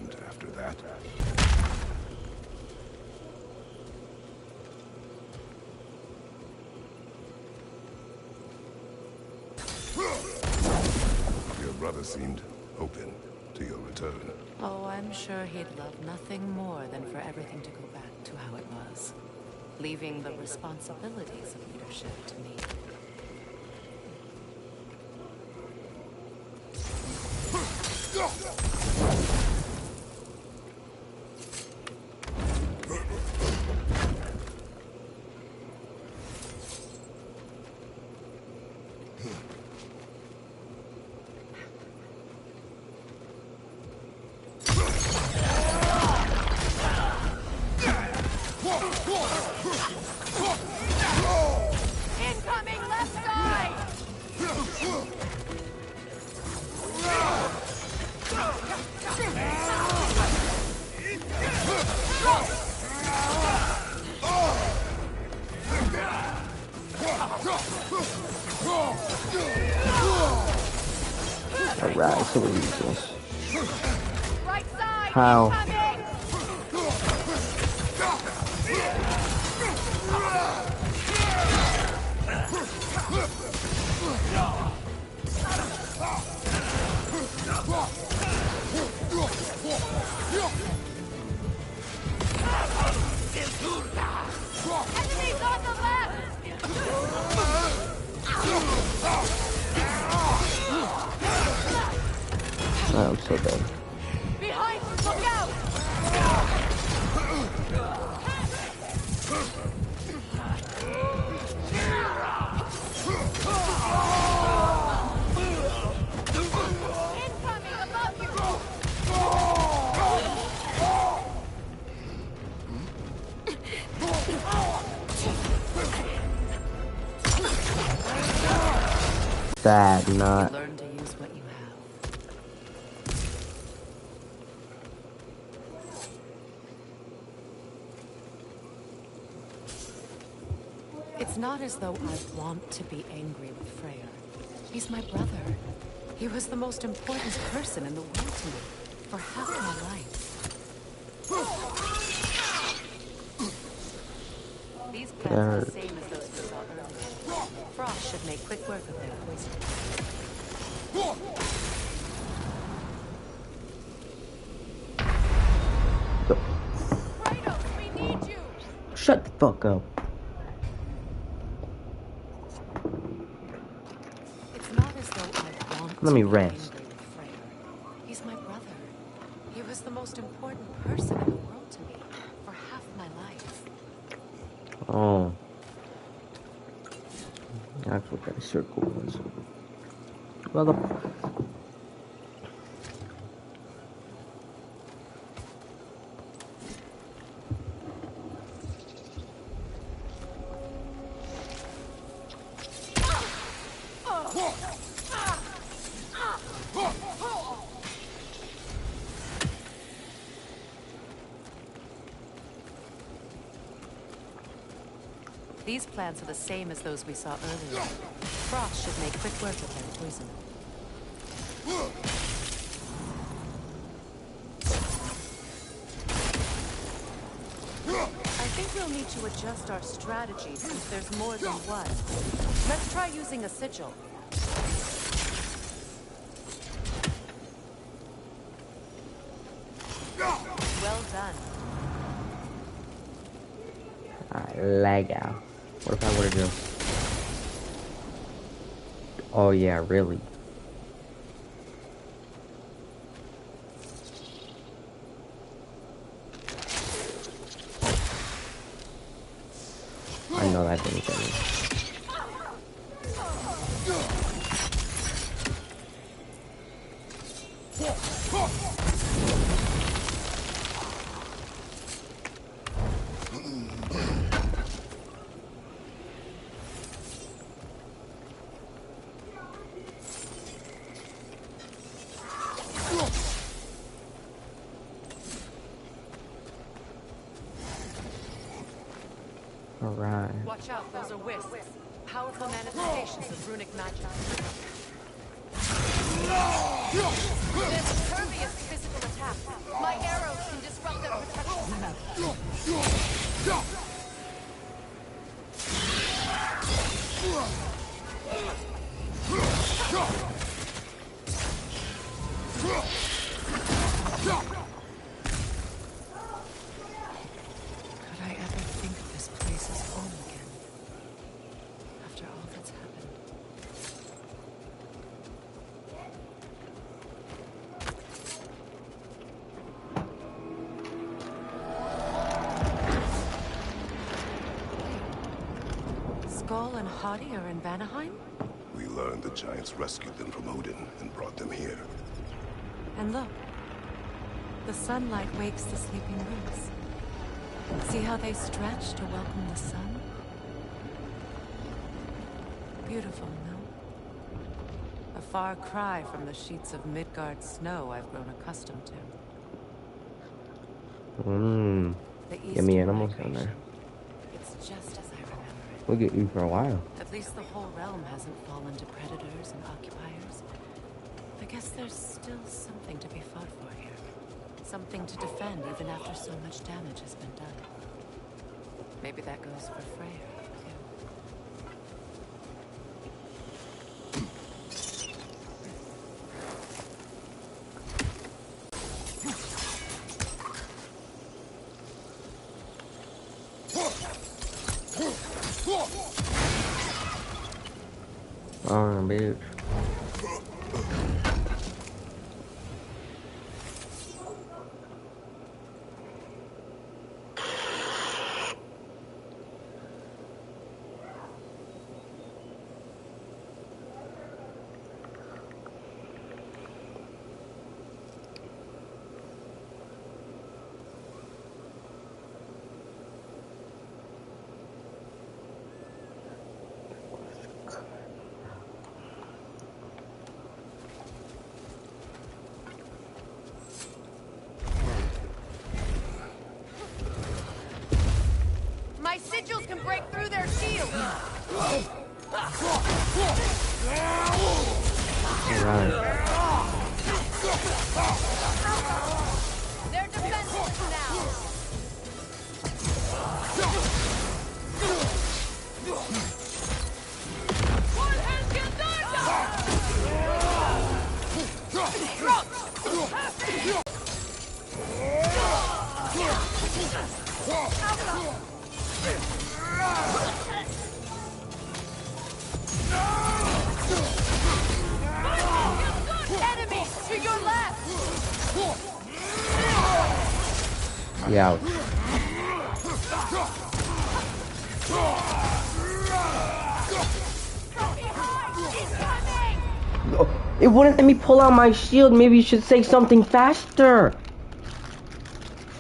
damned after that. Your brother seemed open to your return. Oh, I'm sure he'd love nothing more than for everything to go back to how it was, leaving the responsibilities of leadership to me. Incoming left side! Alright, so we use this. Right side! How? Incoming! Enemies on the left! Oh, I'm so dead. Behind! Look out! Incoming above you! Sad, not. Learn to use what you have. It's not as though I want to be angry with Freyr. He's my brother. He was the most important person in the world to me for half my life. These plants are the same as those we saw earlier. Frost should make quick work of their poison. Kratos, we need you! Shut the fuck up. It's not as though I want Let me to be rest. angry with Freyr. He's my brother. He was the most important person in the world to me for half my life. Oh. That's what that circle was. Mother. These plants are the same as those we saw earlier. Frost should make quick work of their poison. I think we'll need to adjust our strategy since there's more than one. Let's try using a sigil. Well done. I lag out. What if I were to just... Oh yeah, really? I know that didn't get me. Alright. Watch out, those are wisps. Powerful manifestations of runic magic. This impervious physical attack might Could I ever think of this place as home again? After all that's happened. Skull and Hadi are in Vanaheim? We learned the giants rescued them from Odin and brought them here. And look, the sunlight wakes the sleeping roots. See how they stretch to welcome the sun? Beautiful, no? A far cry from the sheets of Midgard snow I've grown accustomed to. The Get me Eastern animals down migration. there. It's just as I remember it. We'll get you for a while. At least the whole realm hasn't fallen to predators and occupiers. I guess there's still something to be fought for here. Something to defend even after so much damage has been done. Maybe that goes for Freya, too. Oh, bitch. My sigils can break through their shields. Alright. They're defenseless now. Enemies to your left. Yeah. It wouldn't let me pull out my shield. Maybe you should say something faster.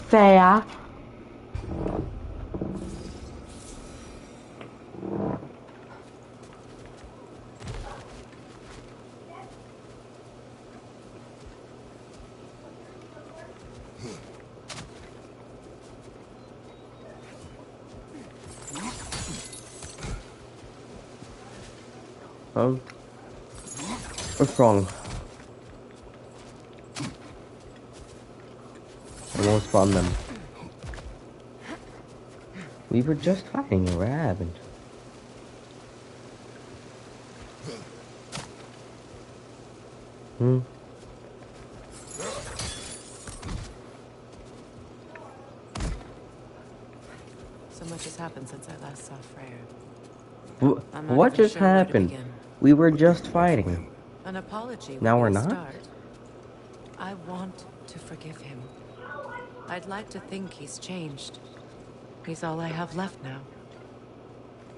Fair. What's wrong? I won't spawn them. We were just fighting. What happened? So much has happened since I last saw Freyr. What just happened? We were just fighting. An apology. Now we're would be a not? start. I want to forgive him. I'd like to think he's changed. He's all I have left now.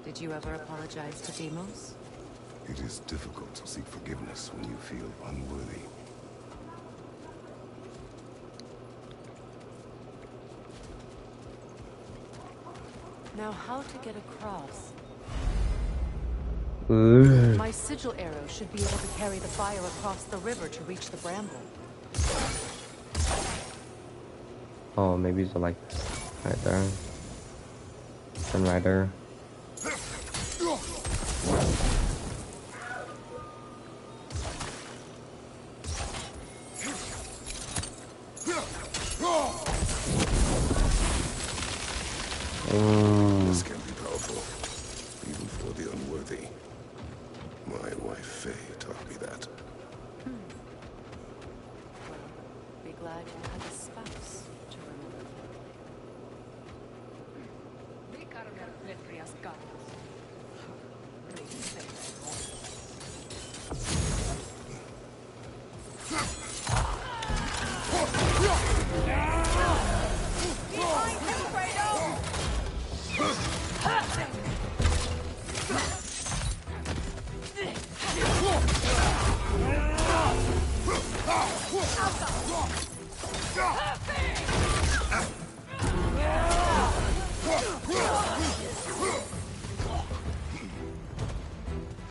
Did you ever apologize to Demos? It is difficult to seek forgiveness when you feel unworthy. Now, how to get across? Ugh. My sigil arrow should be able to carry the fire across the river to reach the bramble. Oh, maybe it's like right there. And right there. This can be powerful, even for the unworthy. My wife Faye taught me that. glad you had a spouse to remember Behind you, Kratos!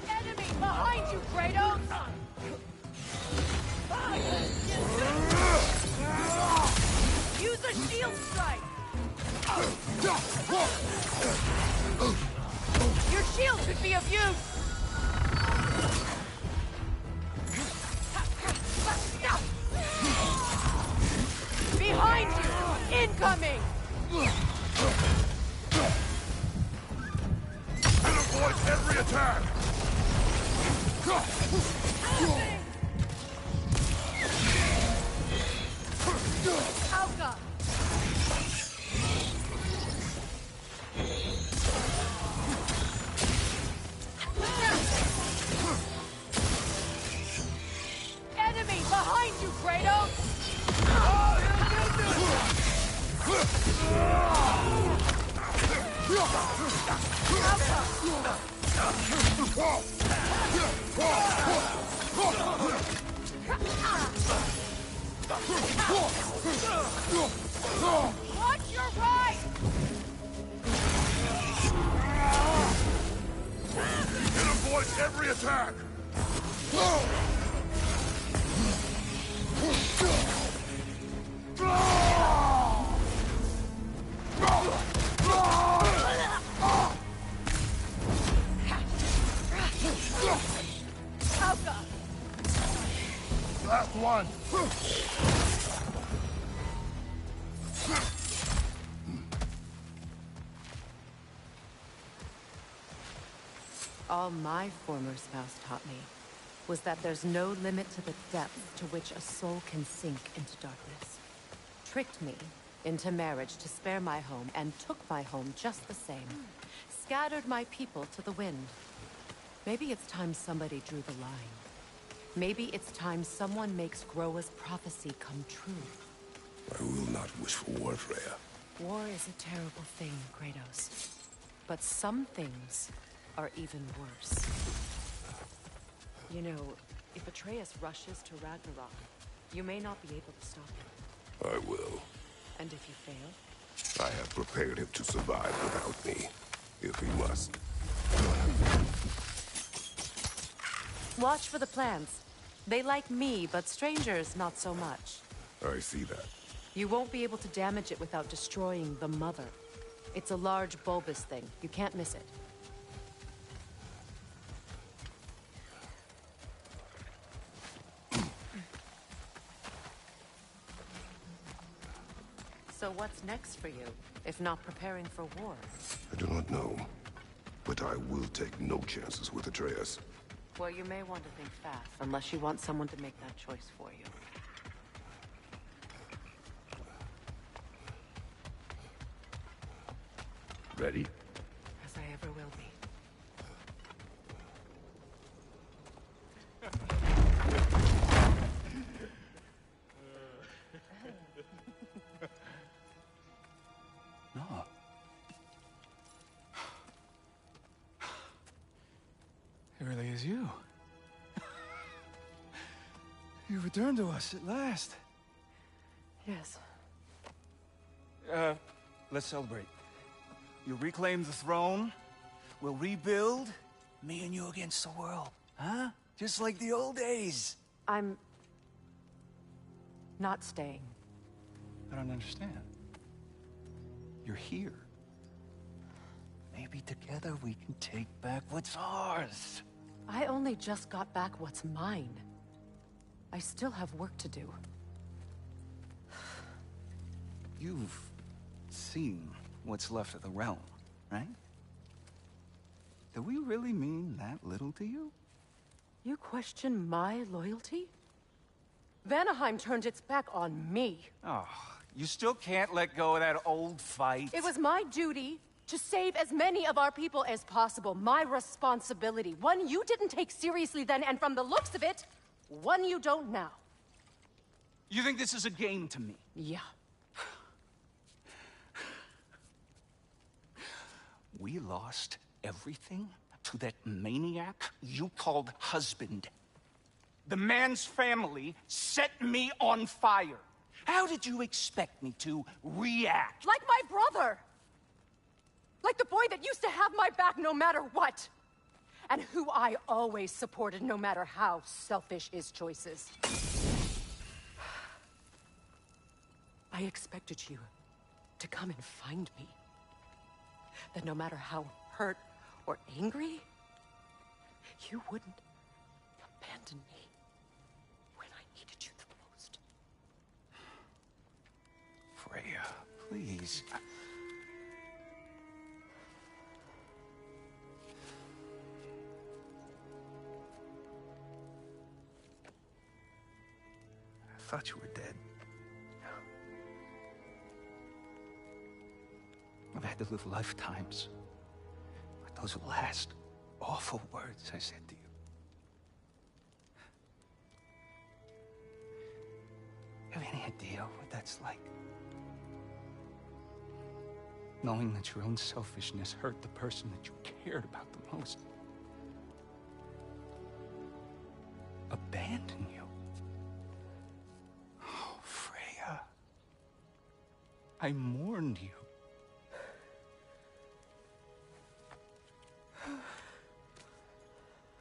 Enemy behind you, Kratos! Use a shield strike! Your shield could be of use! Behind you! Incoming! And avoid every attack! Alka! Enemy behind you, Kratos! Watch your right! And avoid every attack! Alka! Last one! all my former spouse taught me was that there's no limit to the depth to which a soul can sink into darkness. Tricked me into marriage to spare my home, and took my home just the same. Scattered my people to the wind. Maybe it's time somebody drew the line. Maybe it's time someone makes Groa's prophecy come true. I will not wish for war, Freya. War is a terrible thing, Kratos. But some things are even worse. You know, if Atreus rushes to Ragnarok, you may not be able to stop him. I will. And if you fail? I have prepared him to survive without me, if he must. Watch for the plants. They like me, but strangers not so much. I see that. You won't be able to damage it without destroying the mother. It's a large bulbous thing. You can't miss it. So what's next for you, if not preparing for war? I do not know, but I will take no chances with Atreus. Well, you may want to think fast, unless you want someone to make that choice for you. Ready? As I ever will be. No. It really is you. You returned to us at last. Yes. Let's celebrate. You reclaim the throne. We'll rebuild. Me and you against the world. Huh? Just like the old days. I'm... not staying. I don't understand. You're here. Maybe together we can take back what's ours. I only just got back what's mine. I still have work to do. You've seen what's left of the realm, right? Do we really mean that little to you? You question my loyalty? Vanaheim turned its back on me. Oh, you still can't let go of that old fight? It was my duty to save as many of our people as possible. My responsibility. One you didn't take seriously then, and from the looks of it, one you don't now. You think this is a game to me? Yeah. We lost everything to that maniac you called husband. The man's family set me on fire. How did you expect me to react? Like my brother! Like the boy that used to have my back no matter what! And who I always supported no matter how selfish his choices. I expected you to come and find me. That no matter how hurt or angry, you wouldn't abandon me when I needed you the most. Freya, please. I thought you were dead. I've had to live lifetimes. Like those last awful words I said to you. You have any idea what that's like? Knowing that your own selfishness hurt the person that you cared about the most. Abandon you. Oh, Freya. I mourned you.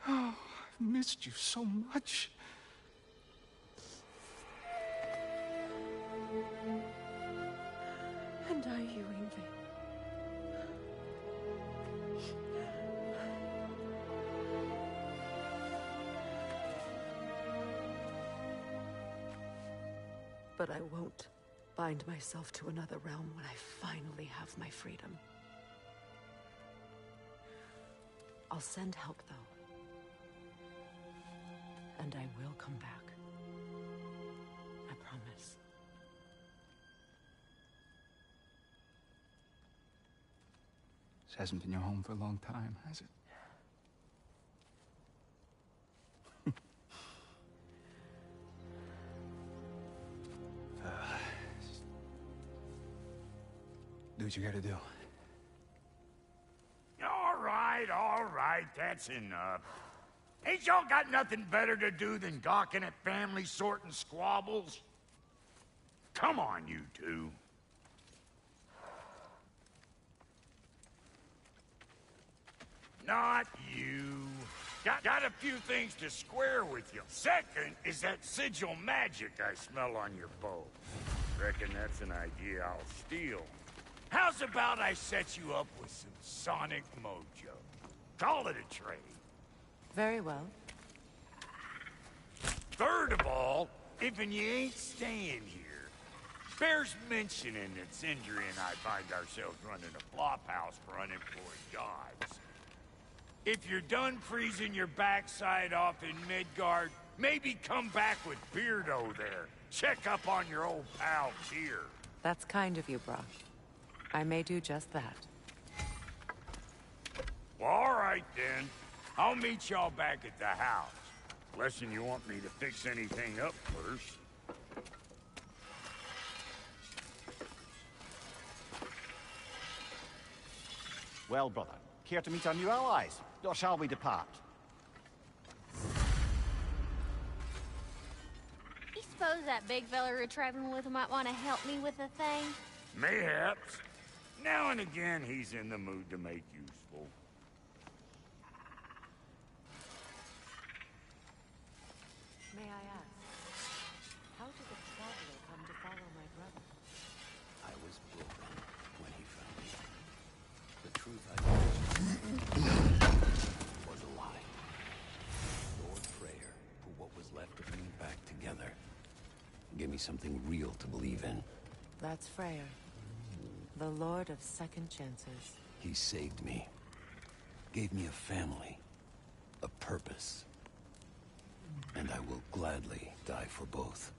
Oh, I've missed you so much. And are you, Ingrid? But I won't bind myself to another realm when I finally have my freedom. I'll send help, though. And I will come back. I promise. This hasn't been your home for a long time, has it? Do what you gotta do. All right, that's enough. Ain't y'all got nothing better to do than gawking at family sorting squabbles? Come on, you two. Not you. Got a few things to square with you. Second is that sigil magic I smell on your bow. Reckon that's an idea I'll steal. How's about I set you up with some sonic mojo? Call it a trade. Very well. Third of all, if you ain't staying here, bears mentioning that Sindri and I find ourselves running a flop house for unemployed gods. If you're done freezing your backside off in Midgard, maybe come back with Beardo there. Check up on your old pal Tyr. That's kind of you, Brock. I may do just that. Well, all right then. I'll meet y'all back at the house. Unless you want me to fix anything up first. Well, brother, care to meet our new allies? Or shall we depart? You suppose that big fella we're traveling with might want to help me with a thing? Mayhaps. Now and again, he's in the mood to make useful. May I ask, how did the traveler come to follow my brother? I was broken when he found me. The truth I told was a lie. Lord Freyr put what was left of me back together. Give me something real to believe in. That's Freyr, the Lord of Second Chances. He saved me. Gave me a family. A purpose. And I will gladly die for both.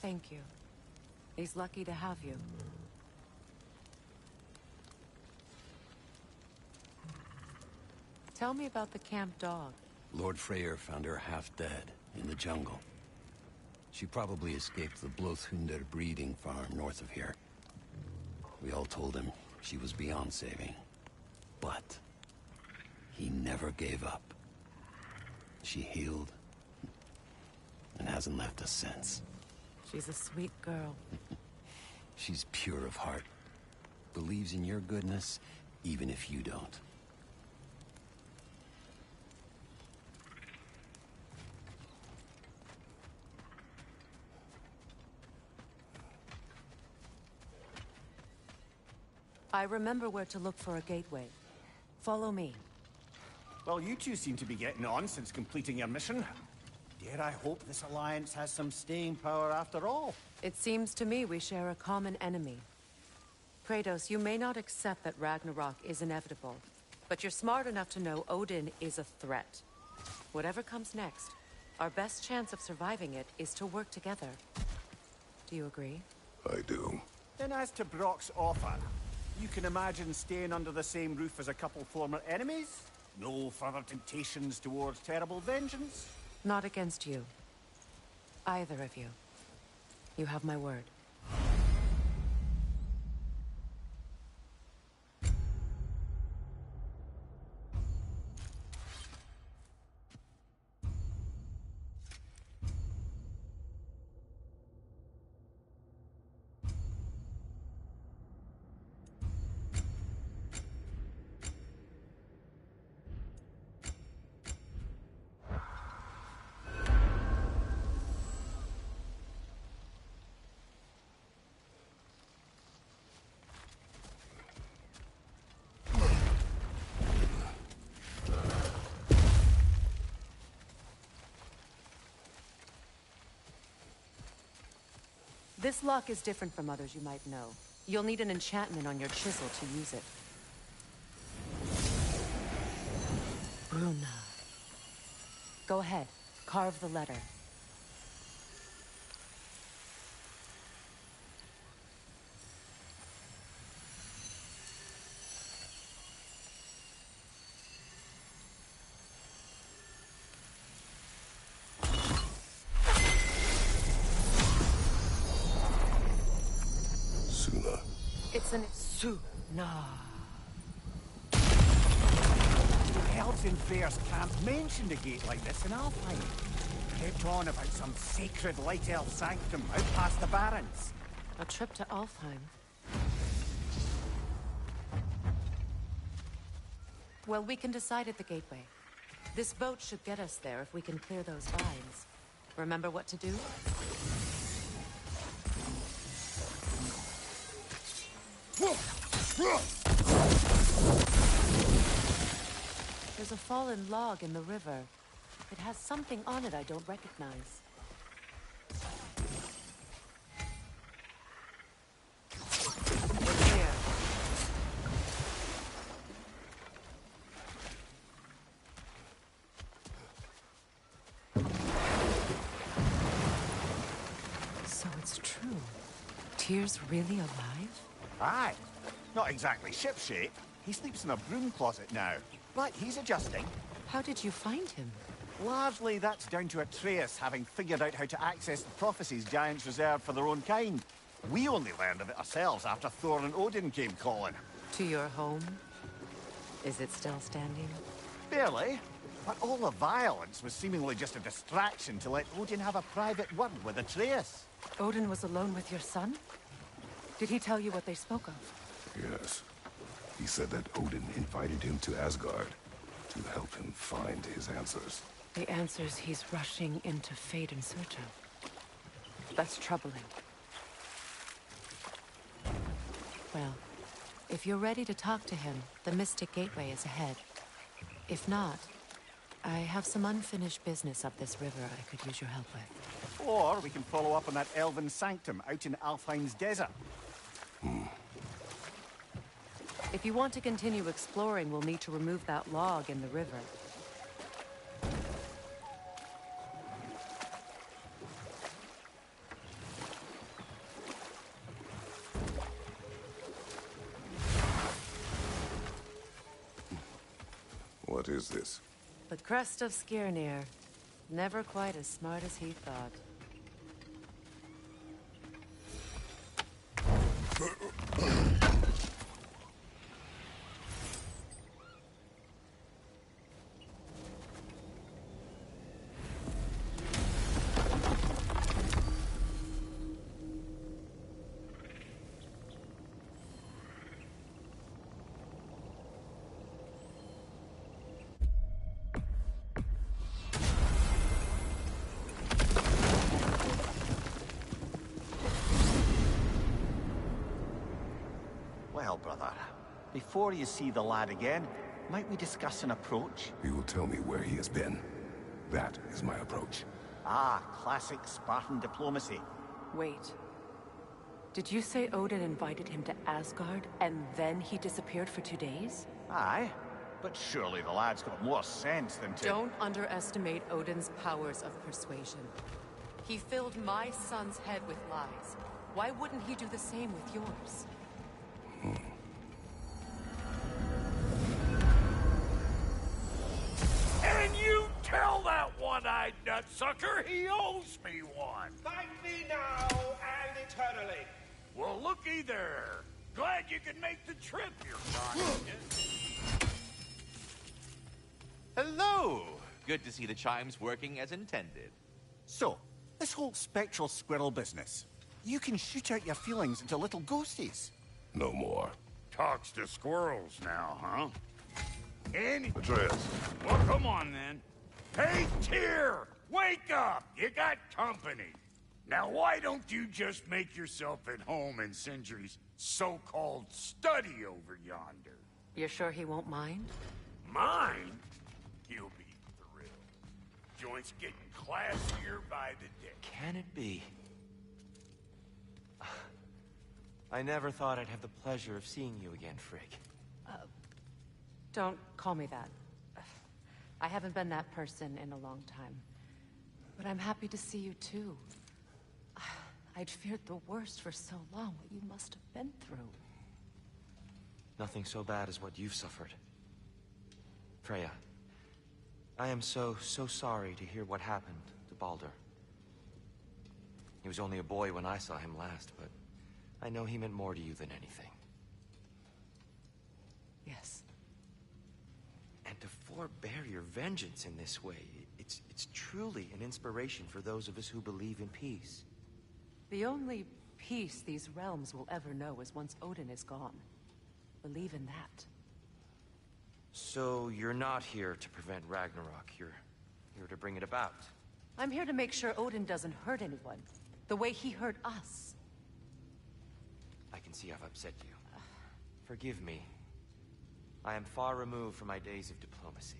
Thank you. He's lucky to have you. Tell me about the camp dog. Lord Freyr found her half dead in the jungle. She probably escaped the Blothhunder breeding farm north of here. We all told him she was beyond saving. But he never gave up. She healed and hasn't left us since. She's a sweet girl. She's pure of heart. Believes in your goodness, even if you don't. I remember where to look for a gateway. Follow me. Well, you two seem to be getting on since completing your mission. Dare I hope this alliance has some staying power after all? It seems to me we share a common enemy. Kratos, you may not accept that Ragnarok is inevitable, but you're smart enough to know Odin is a threat. Whatever comes next, our best chance of surviving it is to work together. Do you agree? I do. Then as to Brock's offer, you can imagine staying under the same roof as a couple former enemies? No further temptations towards terrible vengeance? Not against you. Either of you. You have my word. This lock is different from others you might know. You'll need an enchantment on your chisel to use it. Bruna. Go ahead. Carve the letter. It's an Suna. Elves in Freyr's camp mentioned a gate like this in Alfheim. Kept on about some sacred light elf sanctum out past the Barrens. A trip to Alfheim. Well, we can decide at the gateway. This boat should get us there if we can clear those vines. Remember what to do? There's a fallen log in the river. It has something on it I don't recognize. We're here. So it's true. Tyr's really alive? Aye. Not exactly shipshape. He sleeps in a broom closet now. But he's adjusting. How did you find him? Largely, that's down to Atreus having figured out how to access the prophecies giants reserved for their own kind. We only learned of it ourselves after Thor and Odin came calling. To your home? Is it still standing? Barely. But all the violence was seemingly just a distraction to let Odin have a private word with Atreus. Odin was alone with your son? Did he tell you what they spoke of? Yes. He said that Odin invited him to Asgard to help him find his answers. The answers he's rushing into fate in search of. That's troubling. Well, if you're ready to talk to him, the Mystic Gateway is ahead. If not, I have some unfinished business up this river I could use your help with. Or we can follow up on that elven sanctum out in Alfheim's desert. If you want to continue exploring, we'll need to remove that log in the river. What is this? The crest of Skirnir. Never quite as smart as he thought. Well, brother, before you see the lad again, might we discuss an approach? He will tell me where he has been. That is my approach. Ah, classic Spartan diplomacy. Wait. Did you say Odin invited him to Asgard, and then he disappeared for 2 days? Aye, but surely the lad's got more sense than to... Don't underestimate Odin's powers of persuasion. He filled my son's head with lies. Why wouldn't he do the same with yours? And you tell that one-eyed nutsucker he owes me one. Thank me now and eternally. Well, looky there. Glad you could make the trip, your conscience. Hello! Good to see the chimes working as intended. So, this whole spectral squirrel business, you can shoot out your feelings into little ghosties. No more. Talks to squirrels now, huh? Atreus. Well, come on, then. Hey, Tyr! Wake up! You got company. Now, why don't you just make yourself at home in Sindri's so-called study over yonder? You're sure he won't mind? Mine? He'll be thrilled. Joint's getting classier by the day. Can it be? I never thought I'd have the pleasure of seeing you again, Frigg. Don't call me that. I haven't been that person in a long time. But I'm happy to see you too. I'd feared the worst for so long, what you must have been through. Nothing so bad as what you've suffered. Freya, I am so sorry to hear what happened to Baldur. He was only a boy when I saw him last, but I know he meant more to you than anything. Yes. And to forbear your vengeance in this way, it's truly an inspiration for those of us who believe in peace. The only peace these realms will ever know is once Odin is gone. Believe in that. So you're not here to prevent Ragnarok, you're here to bring it about. I'm here to make sure Odin doesn't hurt anyone, the way he hurt us. I can see I've upset you. Forgive me. I am far removed from my days of diplomacy.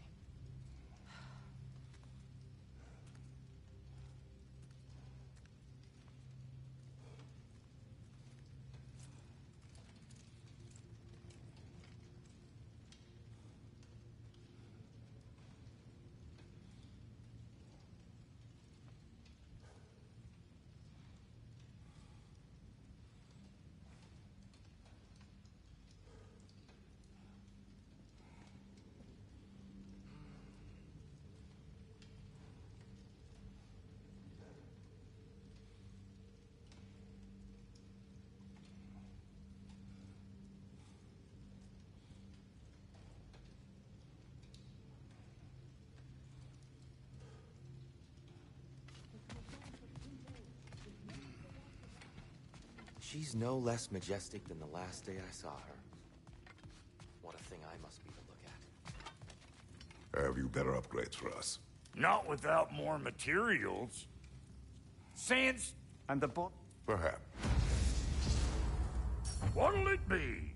She's no less majestic than the last day I saw her. What a thing I must be to look at. Have you better upgrades for us? Not without more materials. Sans... And the bot... Perhaps. What'll it be?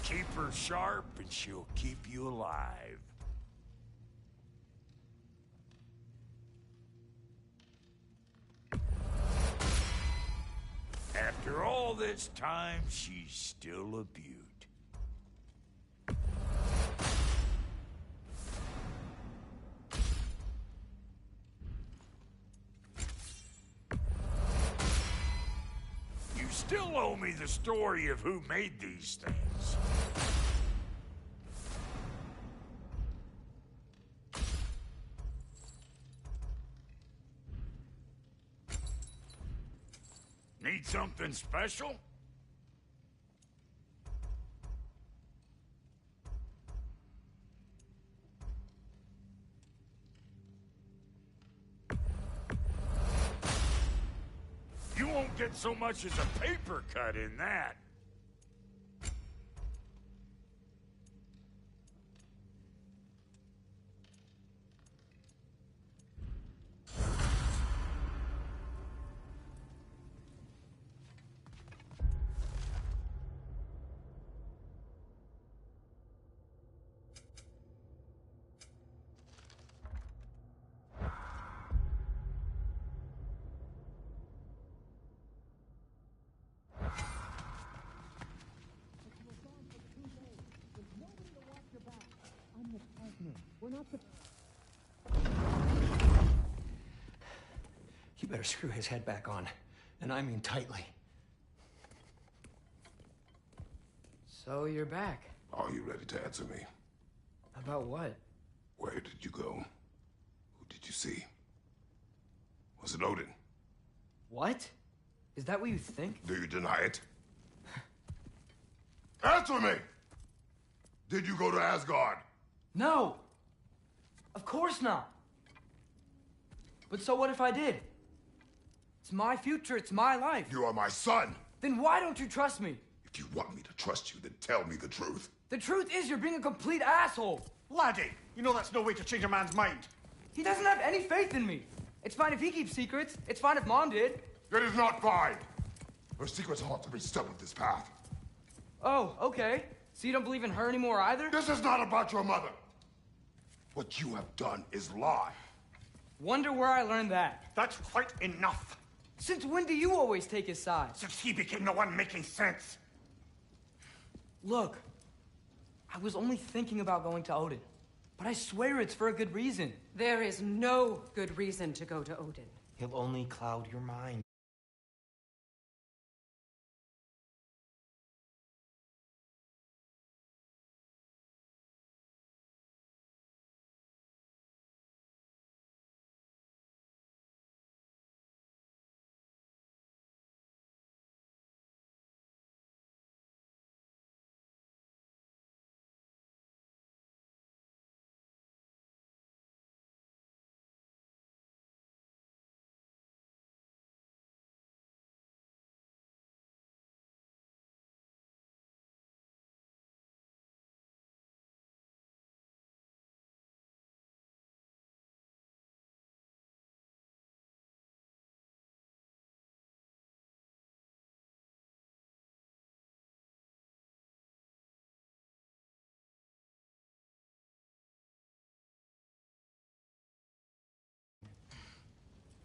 Keep her sharp and she'll keep you alive. After all this time, she's still a beaut. still owe me the story of who made these things. Need something special? You won't get so much as a paper cut in that. You better screw his head back on, and I mean tightly. So you're back. Are you ready to answer me? About what? Where did you go? Who did you see? Was it Odin? What? Is that what you think? Do you deny it? Answer me! Did you go to Asgard? No! Of course not! But so what if I did? It's my future, it's my life. You are my son! Then why don't you trust me? If you want me to trust you, then tell me the truth. The truth is you're being a complete asshole. Laddie, you know that's no way to change a man's mind. He doesn't have any faith in me. It's fine if he keeps secrets. It's fine if Mom did. It is not fine. Her secrets haunt every step of this path. Oh, okay. So you don't believe in her anymore either? This is not about your mother. What you have done is lie. Wonder where I learned that. That's quite enough. Since when do you always take his side? Since he became the one making sense. Look, I was only thinking about going to Odin. But I swear it's for a good reason. There is no good reason to go to Odin. He'll only cloud your mind.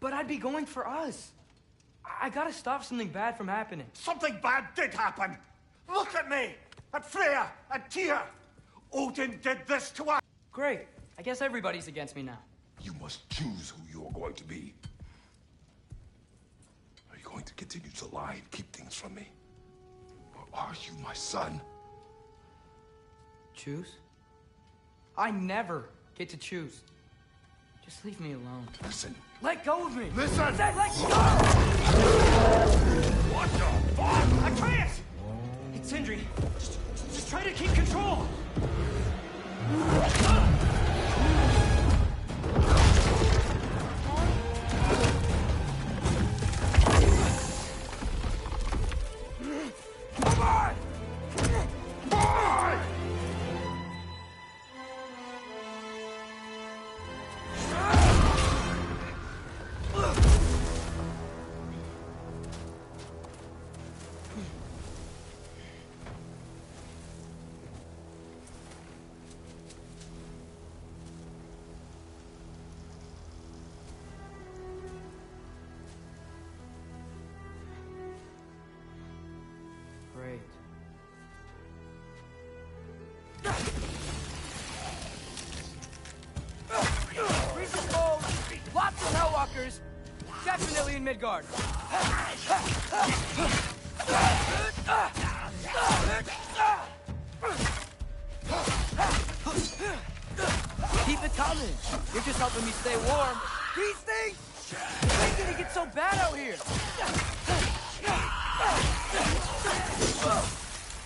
But I'd be going for us. I gotta stop something bad from happening. Something bad did happen. Look at me, at Freya, at Tyr. Odin did this to us. Great. I guess everybody's against me now. You must choose who you are going to be. Are you going to continue to lie and keep things from me? Or are you my son? Choose? I never get to choose. Just leave me alone. Listen. Let go of me! Listen! I said let go! What the fuck? Atreus! It's Sindri. Just try to keep control! Come on! Boy! Great. Breeze is cold, lots of Hellwalkers, definitely in Midgard. Keep it coming. You're just helping me stay warm. These things! When did it get so bad out here?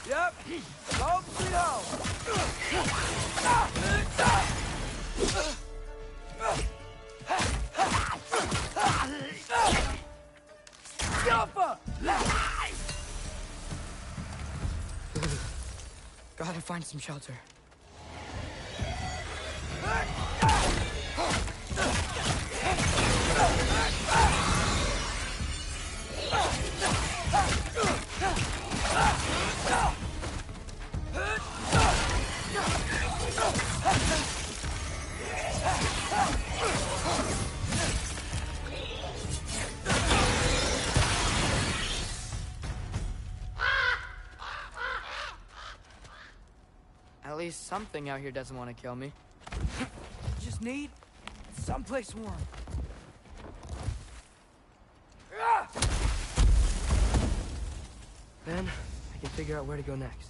Yep. Home sweet home. Jumper! Gotta find some shelter. At least something out here doesn't want to kill me. Just need someplace warm. Then I can figure out where to go next.